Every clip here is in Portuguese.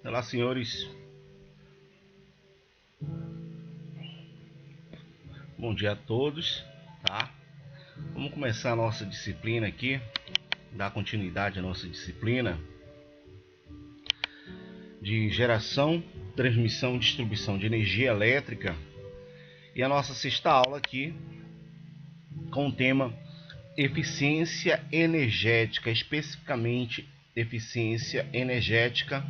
Olá, senhores. Bom dia a todos, tá? Vamos começar a nossa disciplina aqui, dar continuidade à nossa disciplina de geração, transmissão e distribuição de energia elétrica. E a nossa sexta aula aqui com o tema eficiência energética, especificamente eficiência energética,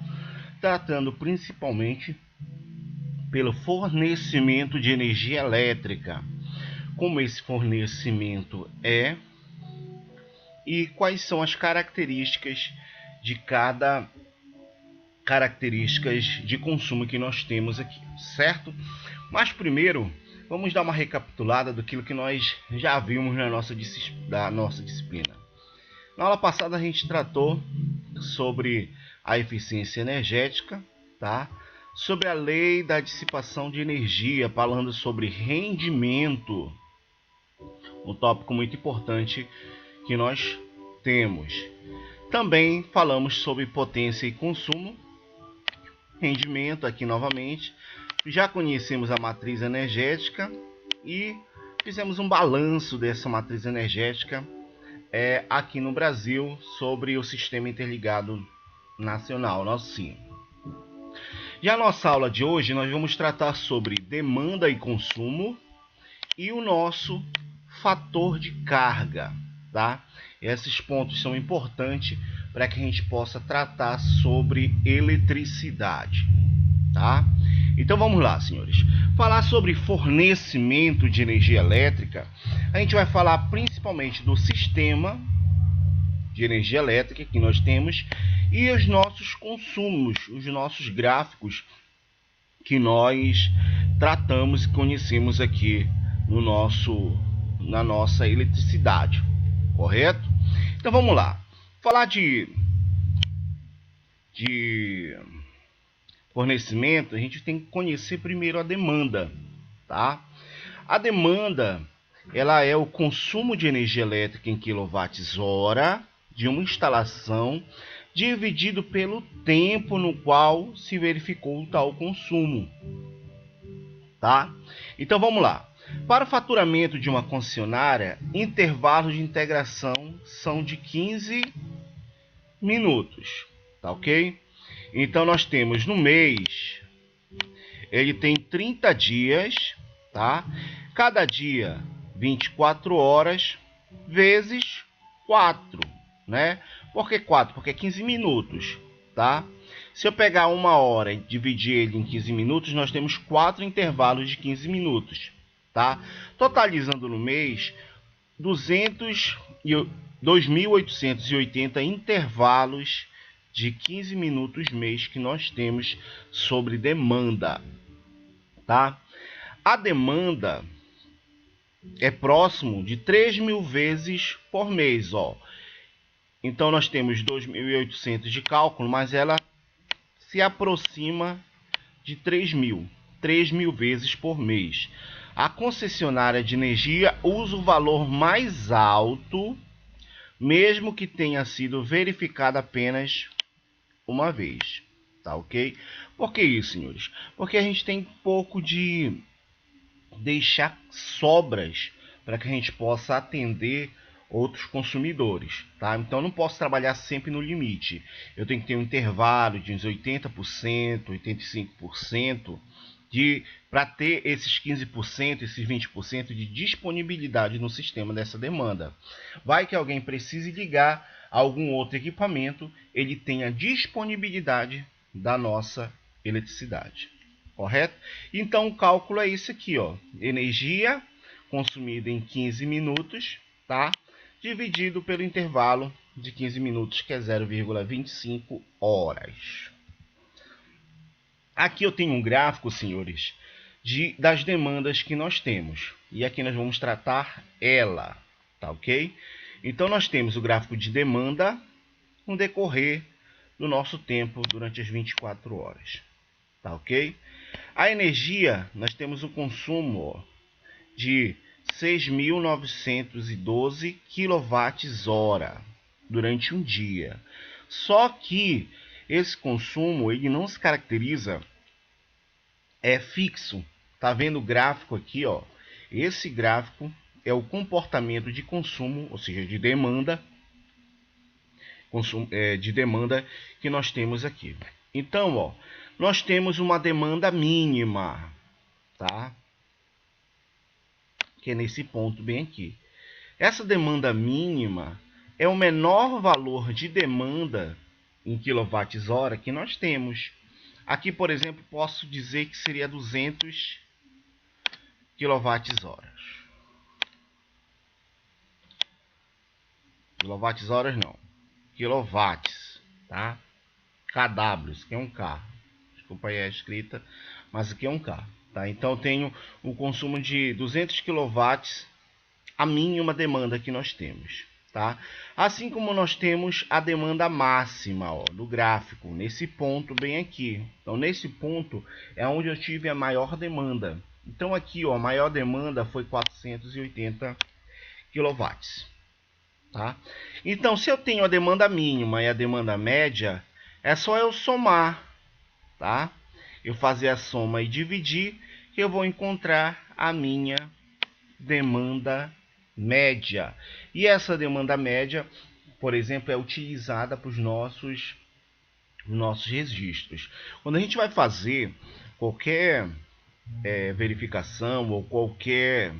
tratando principalmente pelo fornecimento de energia elétrica, como esse fornecimento é e quais são as características de cada características de consumo que nós temos aqui, certo? Mas primeiro, vamos dar uma recapitulada daquilo que nós já vimos na nossa disciplina. Na aula passada a gente tratou sobre a eficiência energética, tá? Sobre a lei da dissipação de energia, falando sobre rendimento, um tópico muito importante que nós temos. Também falamos sobre potência e consumo, rendimento aqui novamente. Já conhecemos a matriz energética e fizemos um balanço dessa matriz energética aqui no Brasil sobre o Sistema Interligado Nacional, nosso SIM. Já a nossa aula de hoje nós vamos tratar sobre demanda e consumo e o nosso fator de carga, tá? Esses pontos são importantes para que a gente possa tratar sobre eletricidade, tá? Então vamos lá, senhores. Falar sobre fornecimento de energia elétrica, a gente vai falar principalmente do sistema de energia elétrica que nós temos e os nossos consumos, os nossos gráficos que nós tratamos e conhecemos aqui na nossa eletricidade, correto? Então vamos lá. Falar de fornecimento, a gente tem que conhecer primeiro a demanda, tá? A demanda, ela é o consumo de energia elétrica em kWh de uma instalação dividido pelo tempo no qual se verificou o tal consumo, tá? Então vamos lá. Para o faturamento de uma concessionária, intervalos de integração são de 15 minutos, tá ok? Então nós temos no mês, ele tem 30 dias, tá? Cada dia 24 horas vezes 4, né? Por que 4? Porque é 15 minutos, tá? Se eu pegar uma hora e dividir ele em 15 minutos, nós temos 4 intervalos de 15 minutos, tá? Totalizando no mês 2.880 intervalos de 15 minutos mês que nós temos sobre demanda, tá? A demanda é próximo de 3.000 vezes por mês, ó. Então nós temos 2.800 de cálculo, mas ela se aproxima de 3.000 vezes por mês. A concessionária de energia usa o valor mais alto, mesmo que tenha sido verificada apenas uma vez, tá ok? Por que isso, senhores? Porque a gente tem pouco de deixar sobras para que a gente possa atender outros consumidores, tá? Então eu não posso trabalhar sempre no limite. Eu tenho que ter um intervalo de uns 80%, 85% para ter esses 15%, esses 20% de disponibilidade no sistema dessa demanda. Vai que alguém precise ligar a algum outro equipamento, ele tem a disponibilidade da nossa eletricidade, correto? Então o cálculo é esse aqui, ó, energia consumida em 15 minutos, tá? Dividido pelo intervalo de 15 minutos, que é 0,25 horas. Aqui eu tenho um gráfico, senhores, das demandas que nós temos. E aqui nós vamos tratar ela, tá ok? Então nós temos o gráfico de demanda no decorrer do nosso tempo durante as 24 horas, tá ok? A energia, nós temos um consumo de 6.912 kWh durante um dia. Só que esse consumo ele não se caracteriza fixo. Tá vendo o gráfico aqui, ó? Esse gráfico é o comportamento de consumo, ou seja, de demanda, que nós temos aqui. Então, ó, nós temos uma demanda mínima, tá? Que é nesse ponto bem aqui. Essa demanda mínima é o menor valor de demanda em kWh que nós temos. Aqui, por exemplo, posso dizer que seria 200 kWh. Quilowatts-horas não. Quilowatts, tá? KW, isso aqui é um K. Desculpa aí a escrita, mas aqui é um K, tá? Então eu tenho o consumo de 200 kW, a mínima demanda que nós temos, tá? Assim como nós temos a demanda máxima, ó, do gráfico, nesse ponto bem aqui. Então nesse ponto é onde eu tive a maior demanda. Então aqui, ó, a maior demanda foi 480 kW, tá? Então se eu tenho a demanda mínima e a demanda média, é só eu somar, tá? Eu fazer a soma e dividir, que eu vou encontrar a minha demanda média. E essa demanda média, por exemplo, é utilizada para os nossos registros. Quando a gente vai fazer qualquer verificação ou qualquer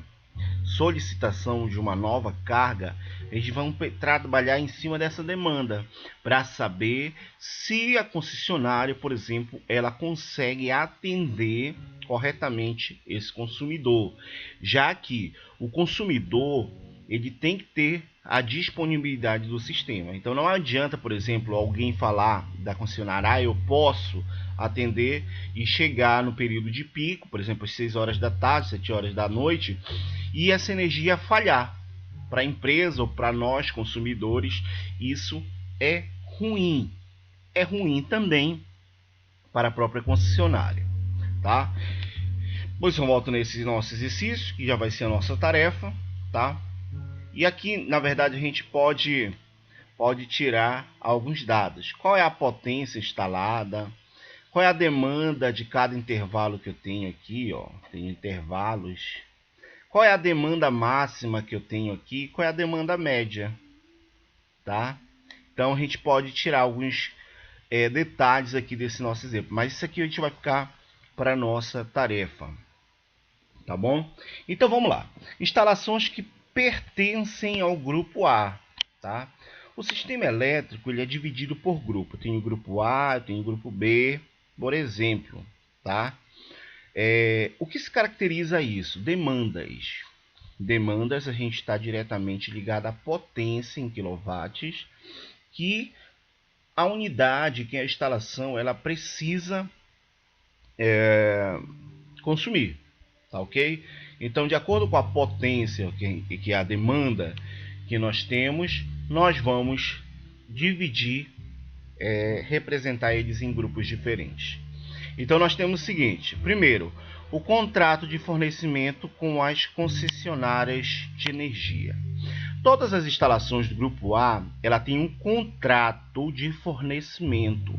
solicitação de uma nova carga, a gente vai trabalhar em cima dessa demanda para saber se a concessionária, por exemplo, ela consegue atender corretamente esse consumidor, já que o consumidor ele tem que ter a disponibilidade do sistema. Então não adianta, por exemplo, alguém falar da concessionária, eu posso atender e chegar no período de pico, por exemplo, às 6 horas da tarde, 7 horas da noite, e essa energia falhar. Para a empresa ou para nós consumidores, isso é ruim. É ruim também para a própria concessionária, tá? Pois eu volto nesse nosso exercício, que já vai ser a nossa tarefa, tá? E aqui, na verdade, a gente pode tirar alguns dados. Qual é a potência instalada? Qual é a demanda de cada intervalo que eu tenho aqui, ó? Tem intervalos. Qual é a demanda máxima que eu tenho aqui? Qual é a demanda média? Tá? Então a gente pode tirar alguns detalhes aqui desse nosso exemplo. Mas isso aqui a gente vai ficar para a nossa tarefa. Tá bom? Então vamos lá. Instalações que pertencem ao grupo A. Tá? O sistema elétrico ele é dividido por grupo. Eu tenho o grupo A, eu tenho o grupo B, por exemplo. Tá? O que se caracteriza isso? Demandas. Demandas a gente está diretamente ligado à potência em quilowatts que a unidade, que é a instalação, ela precisa consumir, tá ok? Então, de acordo com a potência, que é a demanda que nós temos, nós vamos dividir, representar eles em grupos diferentes. Então nós temos o seguinte: primeiro, o contrato de fornecimento com as concessionárias de energia. Todas as instalações do grupo A, ela tem um contrato de fornecimento.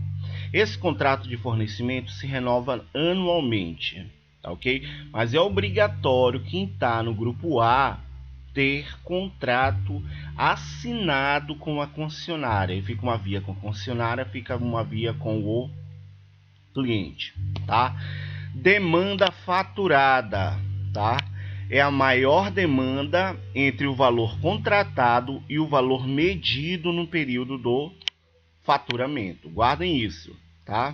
Esse contrato de fornecimento se renova anualmente, tá ok? Mas é obrigatório quem está no grupo A ter contrato assinado com a concessionária. Fica uma via com a concessionária, fica uma via com o cliente, tá? Demanda faturada, tá? É a maior demanda entre o valor contratado e o valor medido no período do faturamento. Guardem isso, tá?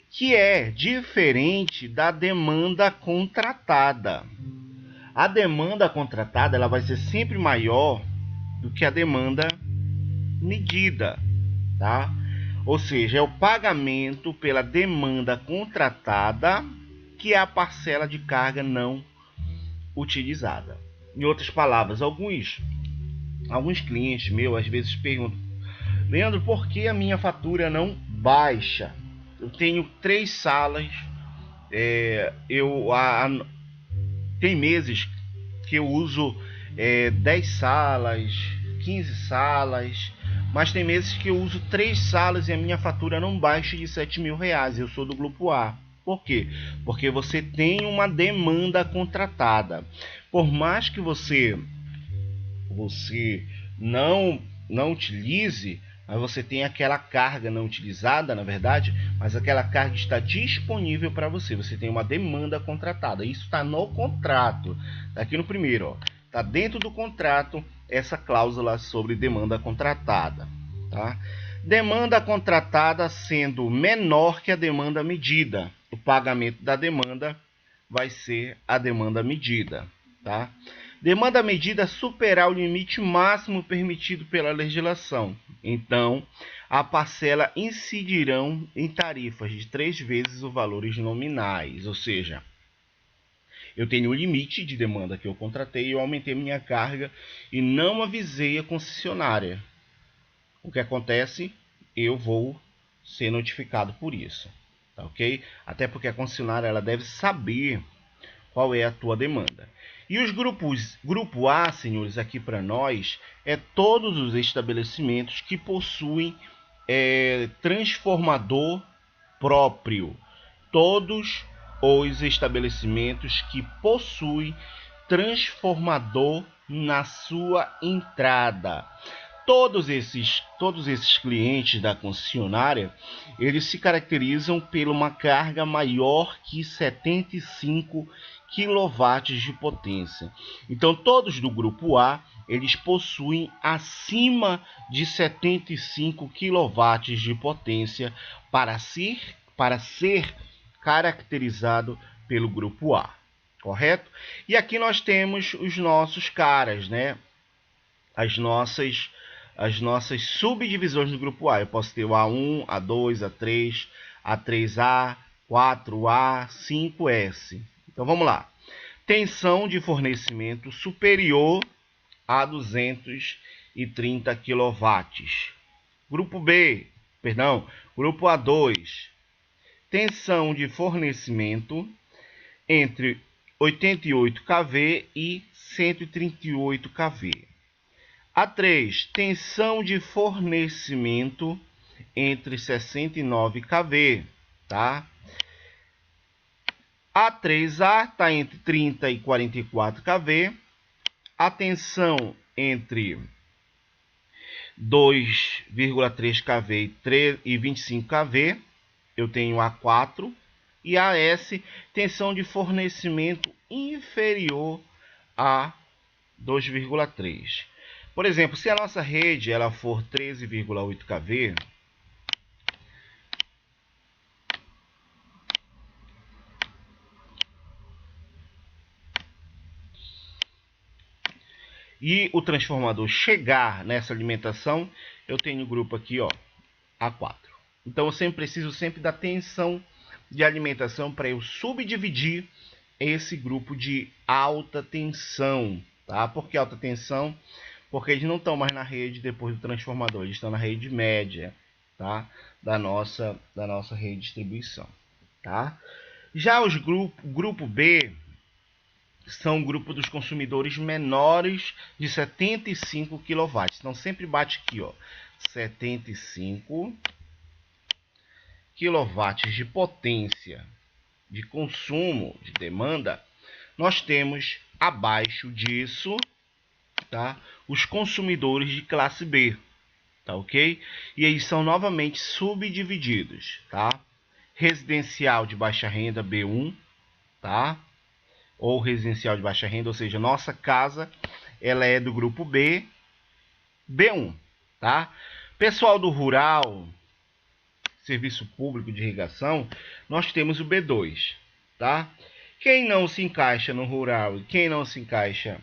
Que é diferente da demanda contratada. A demanda contratada ela vai ser sempre maior do que a demanda medida, tá? Ou seja, é o pagamento pela demanda contratada, que é a parcela de carga não utilizada. Em outras palavras, alguns clientes meus às vezes perguntam: Leandro, por que a minha fatura não baixa? Eu tenho 3 salas, tem meses que eu uso 10 salas, 15 salas, mas tem meses que eu uso 3 salas e a minha fatura não baixa de R$ 7.000. Eu sou do grupo A. Por quê? Porque você tem uma demanda contratada. Por mais que você não utilize, mas você tem aquela carga não utilizada, na verdade, mas aquela carga está disponível para você. Você tem uma demanda contratada. Isso está no contrato. Está aqui no primeiro, ó. Está dentro do contrato essa cláusula sobre demanda contratada, tá? Demanda contratada sendo menor que a demanda medida. O pagamento da demanda vai ser a demanda medida, tá? Demanda medida superar o limite máximo permitido pela legislação. Então, a parcela incidirão em tarifas de 3 vezes os valores nominais, ou seja, eu tenho o limite de demanda que eu contratei, eu aumentei minha carga e não avisei a concessionária. O que acontece? Eu vou ser notificado por isso, tá ok? Até porque a concessionária ela deve saber qual é a tua demanda. E os grupo A, senhores, aqui para nós, é todos os estabelecimentos que possuem transformador próprio. Todos os estabelecimentos que possuem transformador na sua entrada. Todos esses clientes da concessionária, eles se caracterizam por uma carga maior que 75 kW de potência. Então, todos do grupo A, eles possuem acima de 75 kW de potência para ser caracterizado pelo grupo A, correto? E aqui nós temos os nossos caras, né? As nossas subdivisões do grupo A. Eu posso ter o A1, A2, A3, A3A, 4A, 5S. Então vamos lá. Tensão de fornecimento superior a 230 kW. Grupo A2. Tensão de fornecimento entre 88 kV e 138 kV. A3, tensão de fornecimento entre 69 kV, tá? A3A está entre 30 e 44 kV. A tensão entre 2,3 kV e 25 kV. Eu tenho A4. E AS, tensão de fornecimento inferior a 2,3. Por exemplo, se a nossa rede ela for 13,8 kV, e o transformador chegar nessa alimentação, eu tenho o grupo aqui, ó, A4. Então eu sempre preciso da tensão de alimentação para eu subdividir esse grupo de alta tensão, tá? Por que alta tensão? Porque eles não estão mais na rede depois do transformador, eles estão na rede média, tá? Da nossa rede de distribuição, tá? Já os grupo B são o grupo dos consumidores menores de 75 kW. Então sempre bate aqui, ó, 75 kW de potência de consumo, de demanda. Nós temos abaixo disso, tá, os consumidores de classe B, tá ok? E eles são novamente subdivididos, tá? Residencial de baixa renda B1, tá? Ou residencial de baixa renda, ou seja, nossa casa ela é do grupo B, B1, tá? Pessoal do rural, serviço público de irrigação, nós temos o B2, tá? Quem não se encaixa no rural e quem não se encaixa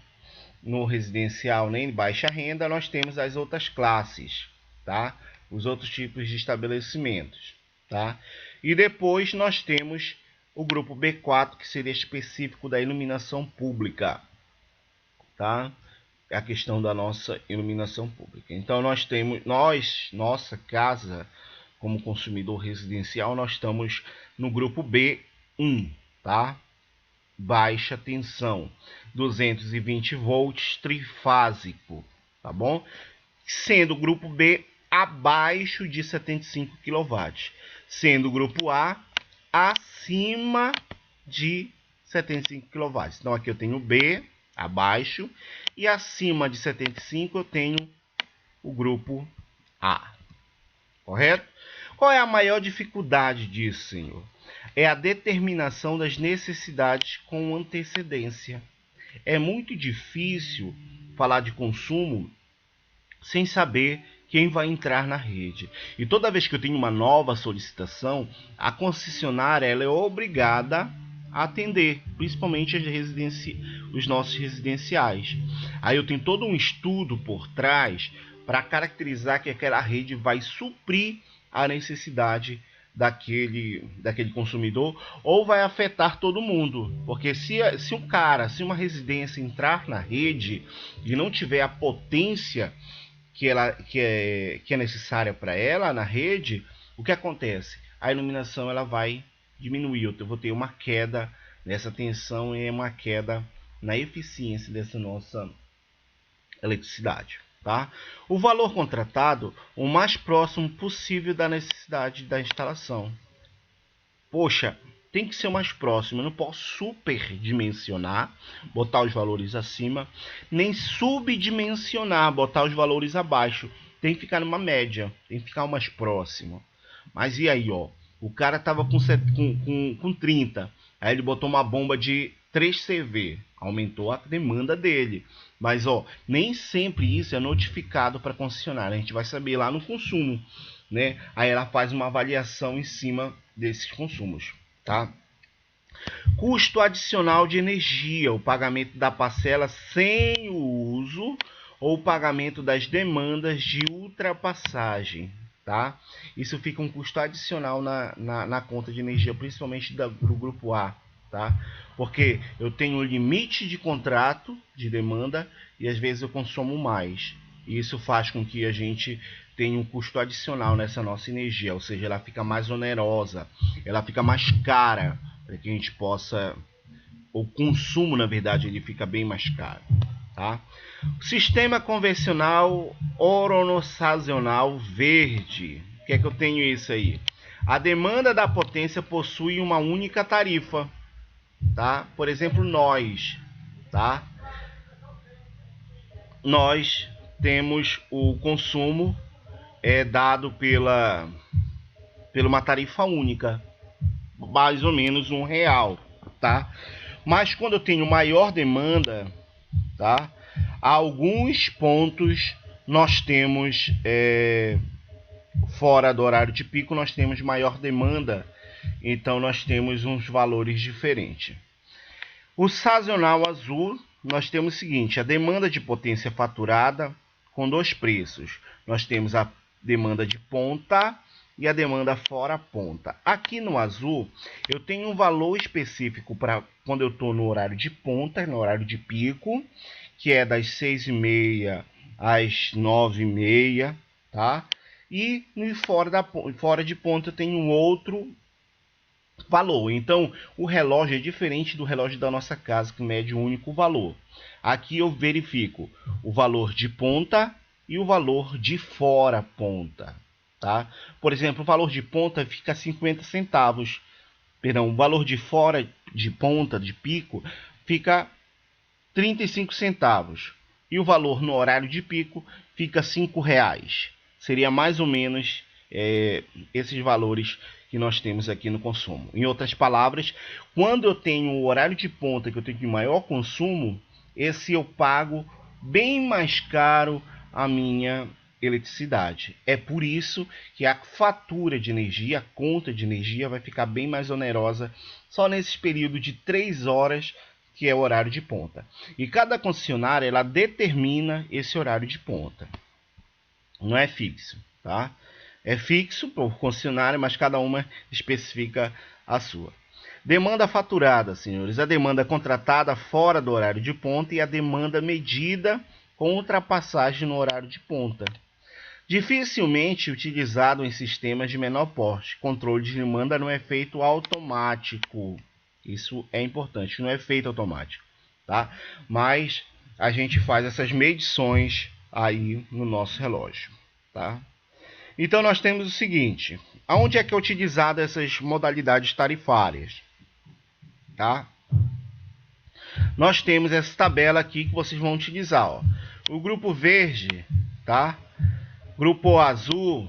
no residencial nem de baixa renda, nós temos as outras classes, tá? Os outros tipos de estabelecimentos, tá? E depois nós temos o grupo B4, que seria específico da iluminação pública, tá? A questão da nossa iluminação pública. Então nós temos, nossa casa, como consumidor residencial, nós estamos no grupo B1, tá? Baixa tensão, 220 volts trifásico, tá bom? Sendo o grupo B abaixo de 75 kW, sendo o grupo A acima de 75 kW. Então aqui eu tenho B abaixo e acima de 75 eu tenho o grupo A. Correto? Qual é a maior dificuldade disso, senhor? É a determinação das necessidades com antecedência. É muito difícil falar de consumo sem saber quem vai entrar na rede. E toda vez que eu tenho uma nova solicitação, a concessionária ela é obrigada a atender, principalmente os nossos residenciais. Aí eu tenho todo um estudo por trás para caracterizar que aquela rede vai suprir a necessidade daquele consumidor ou vai afetar todo mundo. Porque se uma residência entrar na rede e não tiver a potência que é necessária para ela na rede, o que acontece? A iluminação ela vai diminuir, eu vou ter uma queda nessa tensão e uma queda na eficiência dessa nossa eletricidade. Tá? O valor contratado, o mais próximo possível da necessidade da instalação. Poxa, tem que ser o mais próximo, eu não posso superdimensionar, botar os valores acima, nem subdimensionar, botar os valores abaixo. Tem que ficar numa média, tem que ficar o mais próximo. Mas e aí, ó? O cara tava com 30, aí ele botou uma bomba de 3 CV, aumentou a demanda dele. Mas ó, nem sempre isso é notificado para a concessionária, a gente vai saber lá no consumo, né? Aí ela faz uma avaliação em cima desses consumos, tá? Custo adicional de energia, o pagamento da parcela sem o uso ou o pagamento das demandas de ultrapassagem, tá? Isso fica um custo adicional na conta de energia, principalmente do grupo A, tá? Porque eu tenho um limite de contrato de demanda e às vezes eu consumo mais. E isso faz com que a gente tenha um custo adicional nessa nossa energia, ou seja, ela fica mais onerosa, ela fica mais cara, para que a gente possa... O consumo, na verdade, ele fica bem mais caro. Tá? Sistema convencional orono-sazonal verde. O que é que eu tenho isso aí? A demanda da potência possui uma única tarifa. Tá? Por exemplo, tá? Nós temos o consumo dado pela uma tarifa única, mais ou menos R$1, tá? Mas quando eu tenho maior demanda, tá? Alguns pontos nós temos fora do horário de pico, nós temos maior demanda, então nós temos uns valores diferentes. O sazonal azul, nós temos o seguinte: a demanda de potência faturada com dois preços. Nós temos a demanda de ponta e a demanda fora ponta. Aqui no azul, eu tenho um valor específico para quando eu estou no horário de ponta, no horário de pico, que é das 6h30 às 9h30, tá? E fora de ponta eu tenho um outro valor. Então, o relógio é diferente do relógio da nossa casa, que mede um único valor. Aqui eu verifico o valor de ponta e o valor de fora ponta, tá? Por exemplo, o valor de ponta fica 50 centavos. Perdão, o valor de fora de ponta, de pico, fica 35 centavos. E o valor no horário de pico fica R$5. Seria mais ou menos esses valores que nós temos aqui no consumo. Em outras palavras, quando eu tenho o horário de ponta, que eu tenho de maior consumo, esse eu pago bem mais caro a minha eletricidade. É por isso que a fatura de energia, a conta de energia vai ficar bem mais onerosa só nesse período de 3 horas, que é o horário de ponta. E cada concessionária ela determina esse horário de ponta. Não é fixo, tá? É fixo por concessionária, mas cada uma especifica a sua. Demanda faturada, senhores. A demanda contratada fora do horário de ponta e a demanda medida com ultrapassagem no horário de ponta. Dificilmente utilizado em sistemas de menor porte. Controle de demanda não é feito automático. Isso é importante, não é feito automático, tá? Mas a gente faz essas medições aí no nosso relógio, tá? Então nós temos o seguinte, aonde é que é utilizada essas modalidades tarifárias? Tá? Nós temos essa tabela aqui que vocês vão utilizar. Ó. O grupo verde, tá? Grupo azul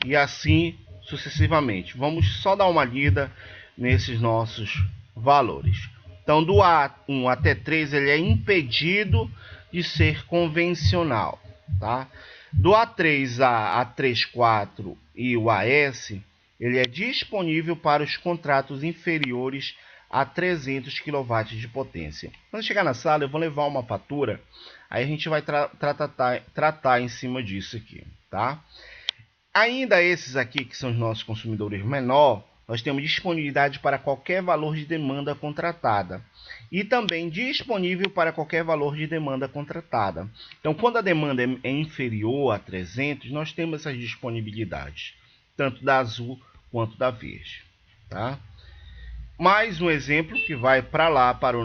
e assim sucessivamente. Vamos só dar uma lida nesses nossos valores. Então, do A1 até 3, ele é impedido de ser convencional. Tá? Do A3 a A3, 4 e o AS, ele é disponível para os contratos inferiores a 300 kW de potência. Quando chegar na sala, eu vou levar uma fatura, aí a gente vai tratar em cima disso aqui, tá? Ainda esses aqui, que são os nossos consumidores menor, nós temos disponibilidade para qualquer valor de demanda contratada. E também disponível para qualquer valor de demanda contratada. Então, quando a demanda é inferior a 300, nós temos essas disponibilidades, tanto da azul quanto da verde, tá? Mais um exemplo que vai para lá para a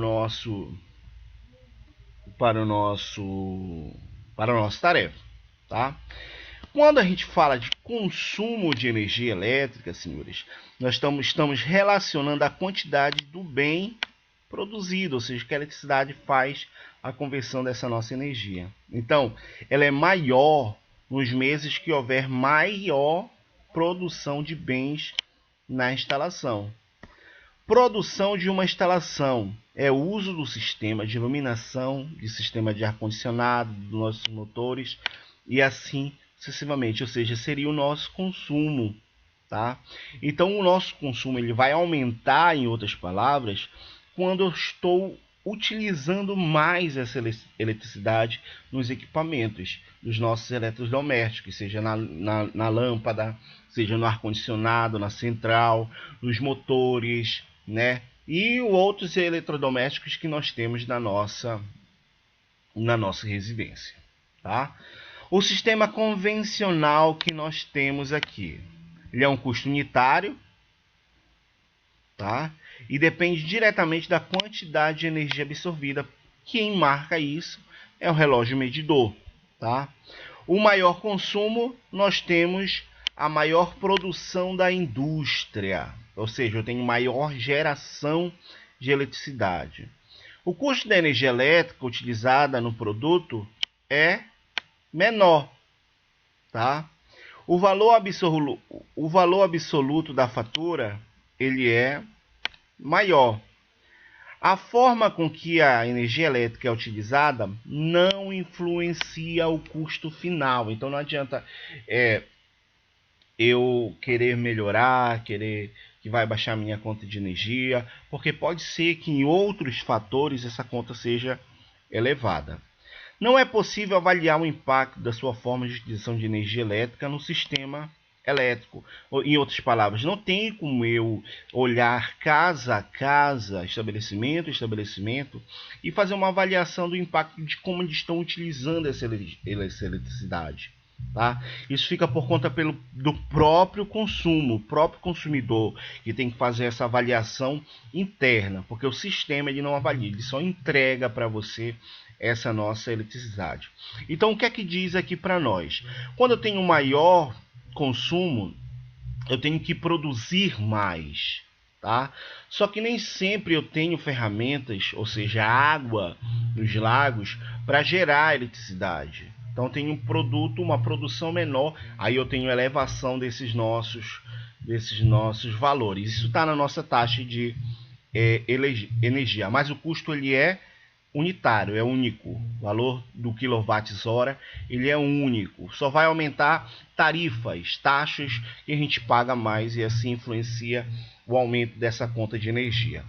nossa tarefa, tá? Quando a gente fala de consumo de energia elétrica, senhores, nós estamos relacionando a quantidade do bem produzido, ou seja, que a eletricidade faz a conversão dessa nossa energia. Então, ela é maior nos meses que houver maior produção de bens na instalação. Produção de uma instalação é o uso do sistema de iluminação, de sistema de ar-condicionado, dos nossos motores e assim sucessivamente, ou seja, seria o nosso consumo, tá? Então o nosso consumo ele vai aumentar, em outras palavras, quando eu estou utilizando mais essa eletricidade nos equipamentos dos nossos eletrodomésticos, seja na lâmpada, seja no ar-condicionado, na central, nos motores, né? E outros eletrodomésticos que nós temos na nossa residência, tá? O sistema convencional que nós temos aqui, ele é um custo unitário, tá? E depende diretamente da quantidade de energia absorvida. Quem marca isso é o relógio medidor, tá? O maior consumo, nós temos a maior produção da indústria, ou seja, eu tenho maior geração de eletricidade. O custo da energia elétrica utilizada no produto é menor, tá? O valor absoluto da fatura, ele é maior. A forma com que a energia elétrica é utilizada não influencia o custo final. Então não adianta eu querer melhorar, querer que vai baixar minha conta de energia, porque pode ser que em outros fatores essa conta seja elevada. Não é possível avaliar o impacto da sua forma de utilização de energia elétrica no sistema elétrico. Em outras palavras, não tem como eu olhar casa a casa, estabelecimento a estabelecimento, e fazer uma avaliação do impacto de como eles estão utilizando essa eletricidade. Tá? Isso fica por conta do próprio consumo, o próprio consumidor que tem que fazer essa avaliação interna, porque o sistema ele não avalia, ele só entrega para você essa nossa eletricidade. Então, o que é que diz aqui para nós? Quando eu tenho maior consumo, eu tenho que produzir mais, tá? Só que nem sempre eu tenho ferramentas, ou seja, água nos lagos, para gerar eletricidade. Então, eu tenho uma produção menor, aí eu tenho elevação desses nossos valores. Isso está na nossa taxa de energia, mas o custo ele é unitário, é único. O valor do kWh ele é único. Só vai aumentar tarifas, taxas que a gente paga mais e assim influencia o aumento dessa conta de energia.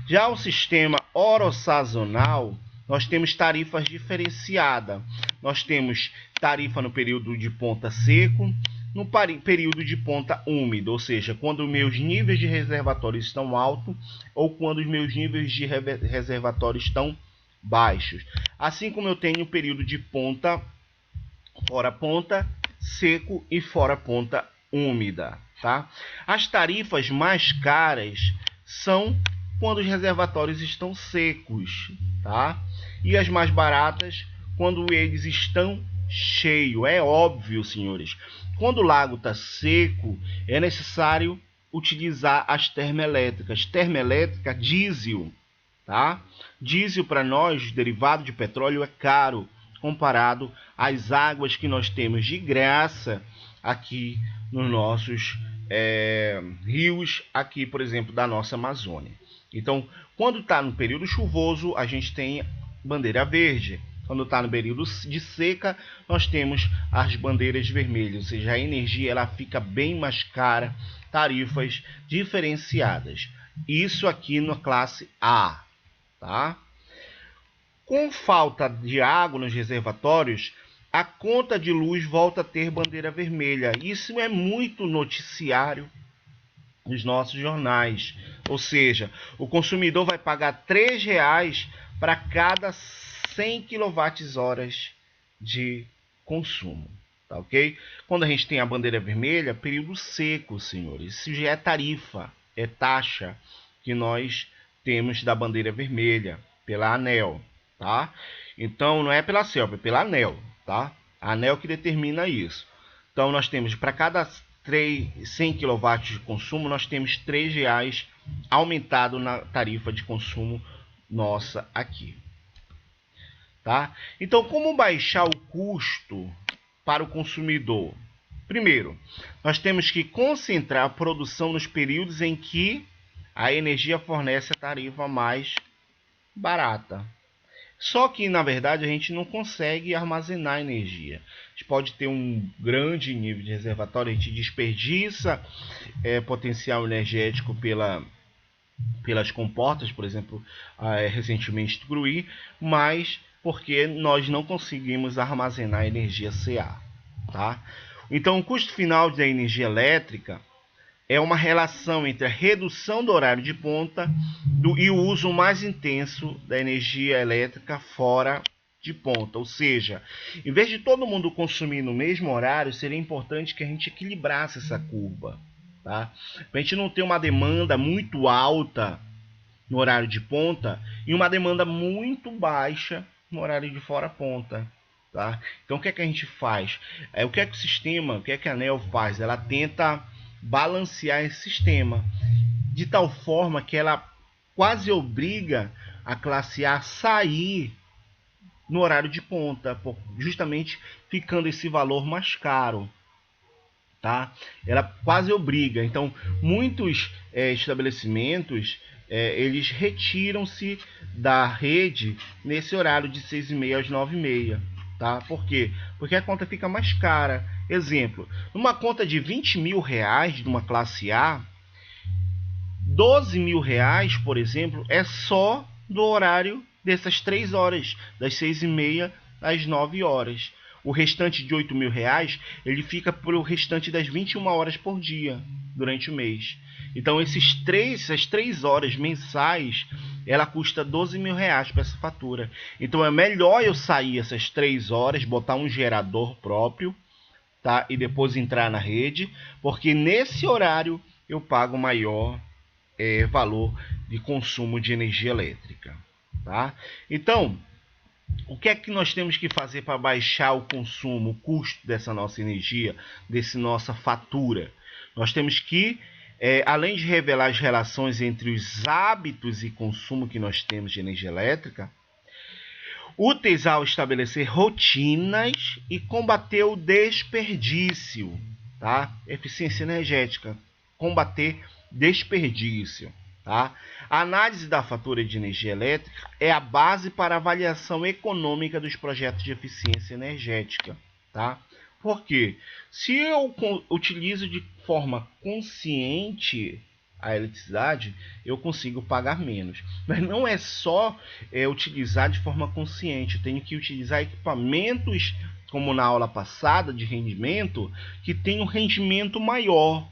Já o sistema orossazonal, nós temos tarifas diferenciadas. Nós temos tarifa no período de ponta seco, no período de ponta úmido, ou seja, quando meus níveis de reservatórios estão altos ou quando os meus níveis de reservatórios estão baixos. Assim como eu tenho o período de ponta, fora ponta, seco e fora ponta úmida, tá? As tarifas mais caras são quando os reservatórios estão secos, tá? E as mais baratas quando eles estão cheio. É óbvio, senhores. Quando o lago está seco, é necessário utilizar as termoelétricas. Termoelétrica, diesel, tá? Diesel para nós, derivado de petróleo, é caro comparado às águas que nós temos de graça aqui nos nossos rios, aqui, por exemplo, da nossa Amazônia. Então, quando está no período chuvoso, a gente tem bandeira verde. Quando está no período de seca, nós temos as bandeiras vermelhas, ou seja, a energia ela fica bem mais cara, tarifas diferenciadas. Isso aqui na classe A, tá? Com falta de água nos reservatórios, a conta de luz volta a ter bandeira vermelha. Isso é muito noticiário nos nossos jornais. Ou seja, o consumidor vai pagar R$3 para cada 100 kWh de consumo. Tá ok? Quando a gente tem a bandeira vermelha, período seco, senhores. Isso já é tarifa, é taxa que nós temos da bandeira vermelha, pela ANEEL. Tá? Então, não é pela CELP, é pela ANEEL. Tá? A ANEEL que determina isso. Então, nós temos para cada 100 kW de consumo, nós temos R$3 aumentado na tarifa de consumo nossa aqui. Tá? Então, como baixar o custo para o consumidor? Primeiro, nós temos que concentrar a produção nos períodos em que a energia fornece a tarifa mais barata. Só que, na verdade, a gente não consegue armazenar energia. A gente pode ter um grande nível de reservatório, a gente desperdiça potencial energético pelas comportas, por exemplo, recentemente Tucuruí, mas porque nós não conseguimos armazenar energia CA. Tá? Então, o custo final da energia elétrica é uma relação entre a redução do horário de ponta e o uso mais intenso da energia elétrica fora de ponta. Ou seja, em vez de todo mundo consumir no mesmo horário, seria importante que a gente equilibrasse essa curva. Tá? Para a gente não ter uma demanda muito alta no horário de ponta e uma demanda muito baixa no horário de fora ponta. Tá? Então, o que é que a gente faz? O que é que o sistema, o que é que a ANEEL faz? Ela tenta balancear esse sistema de tal forma que ela quase obriga a classe A a sair no horário de ponta, justamente ficando esse valor mais caro. Tá? Ela quase obriga. Então, muitos estabelecimentos eles retiram-se da rede nesse horário de 6h30 às 9h30. Tá? Por quê? Porque a conta fica mais cara. Exemplo, numa conta de R$20.000 de uma classe A, R$12.000, por exemplo, é só do horário dessas 3 horas, das 6h30 às 9 horas. O restante de R$8.000, ele fica pelo restante das 21 horas por dia, durante o mês. Então, essas 3 horas mensais, ela custa R$12.000 para essa fatura. Então, é melhor eu sair essas 3 horas, botar um gerador próprio, tá? E depois entrar na rede, porque nesse horário eu pago maior valor de consumo de energia elétrica. Tá? Então, o que é que nós temos que fazer para baixar o consumo, o custo dessa nossa energia, dessa nossa fatura? Nós temos que, além de revelar as relações entre os hábitos e consumo que nós temos de energia elétrica, úteis ao estabelecer rotinas e combater o desperdício. Tá? Eficiência energética, combater desperdício. Tá? A análise da fatura de energia elétrica é a base para a avaliação econômica dos projetos de eficiência energética. Tá? Por quê? Se eu utilizo de forma consciente a eletricidade, eu consigo pagar menos. Mas não é só utilizar de forma consciente, eu tenho que utilizar equipamentos, como na aula passada, de rendimento, que tenham um rendimento maior,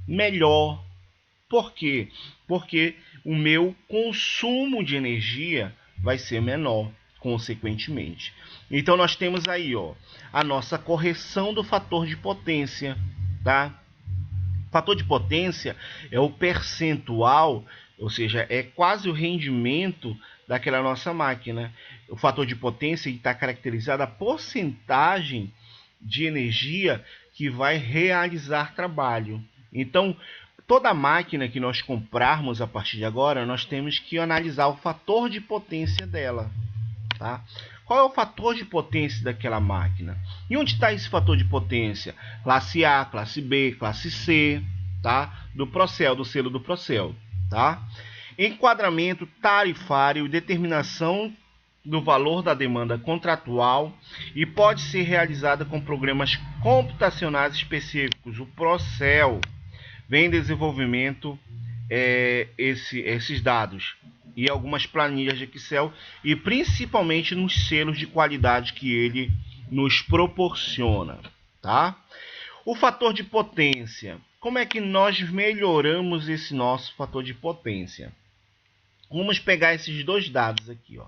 melhor. Por quê? Porque o meu consumo de energia vai ser menor, consequentemente. Então, nós temos aí a nossa correção do fator de potência. Tá? O fator de potência é o percentual, ou seja, é quase o rendimento daquela nossa máquina. O fator de potência está caracterizado a porcentagem de energia que vai realizar trabalho. Então, toda máquina que nós comprarmos a partir de agora, nós temos que analisar o fator de potência dela. Tá? Qual é o fator de potência daquela máquina? E onde está esse fator de potência? Classe A, classe B, classe C, tá? Do Procel, do selo do Procel, tá? Enquadramento tarifário e determinação do valor da demanda contratual e pode ser realizada com programas computacionais específicos. O Procel vem em desenvolvimento esses dados e algumas planilhas de Excel e principalmente nos selos de qualidade que ele nos proporciona, tá? O fator de potência. Como é que nós melhoramos esse nosso fator de potência? Vamos pegar esses dois dados aqui, ó.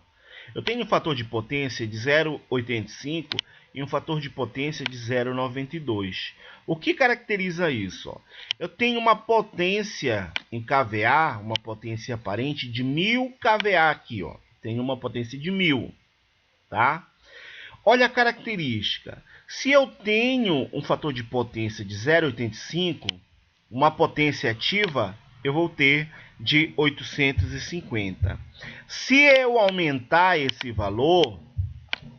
Eu tenho um fator de potência de 0,85 e um fator de potência de 0,92. O que caracteriza isso? Ó? Eu tenho uma potência em kVA, uma potência aparente de 1000 kVA aqui, ó. Tenho uma potência de 1000, tá? Olha a característica. Se eu tenho um fator de potência de 0,85, uma potência ativa, eu vou ter de 850. Se eu aumentar esse valor,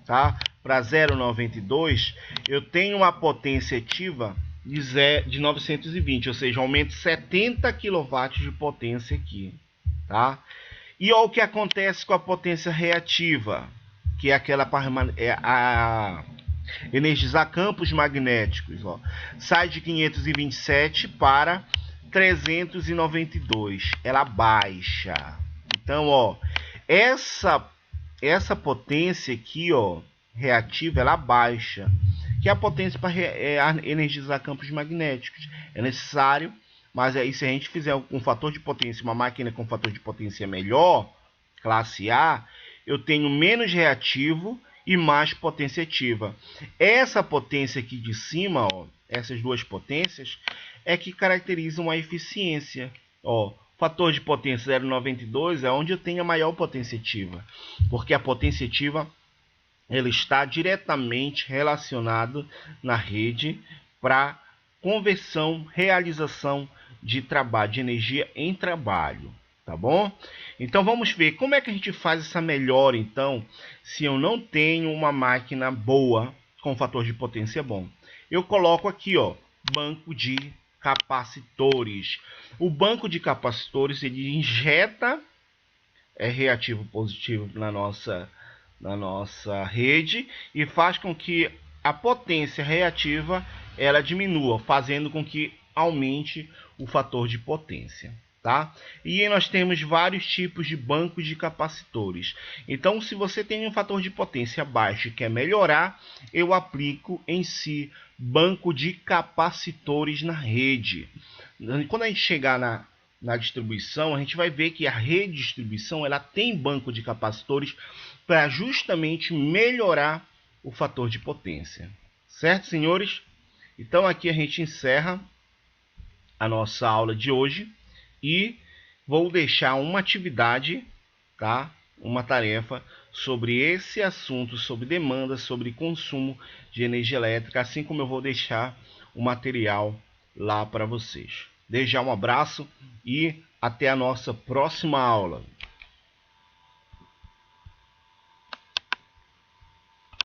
tá, para 0,92, eu tenho uma potência ativa de 920, ou seja, aumento 70 kW de potência aqui, tá? E olha o que acontece com a potência reativa, que é aquela para energizar campos magnéticos, ó. Sai de 527 para 392, ela baixa. Então, ó, essa potência aqui, ó, reativa, ela baixa, que é a potência para energizar campos magnéticos. É necessário, mas aí se a gente fizer um fator de potência, uma máquina com fator de potência melhor, classe A, eu tenho menos reativo e mais potência ativa. Essa potência aqui de cima, ó, essas duas potências, é que caracterizam a eficiência. Ó, fator de potência 0,92 é onde eu tenho a maior potência ativa, porque a potência ativa ela está diretamente relacionada na rede para conversão, realização de trabalho, de energia em trabalho. Tá bom? Então vamos ver como é que a gente faz essa melhora, então, se eu não tenho uma máquina boa com fator de potência bom. Eu coloco aqui, ó, banco de capacitores. O banco de capacitores ele injeta reativo positivo na nossa rede e faz com que a potência reativa ela diminua, fazendo com que aumente o fator de potência. Tá? E nós temos vários tipos de bancos de capacitores. Então, se você tem um fator de potência baixo e quer melhorar, eu aplico em si banco de capacitores na rede. Quando a gente chegar na distribuição, a gente vai ver que a rede de distribuição ela tem banco de capacitores para justamente melhorar o fator de potência. Certo, senhores? Então, aqui a gente encerra a nossa aula de hoje. E vou deixar uma atividade, tá? Uma tarefa sobre esse assunto, sobre demanda, sobre consumo de energia elétrica, assim como eu vou deixar o material lá para vocês. Desde já um abraço e até a nossa próxima aula.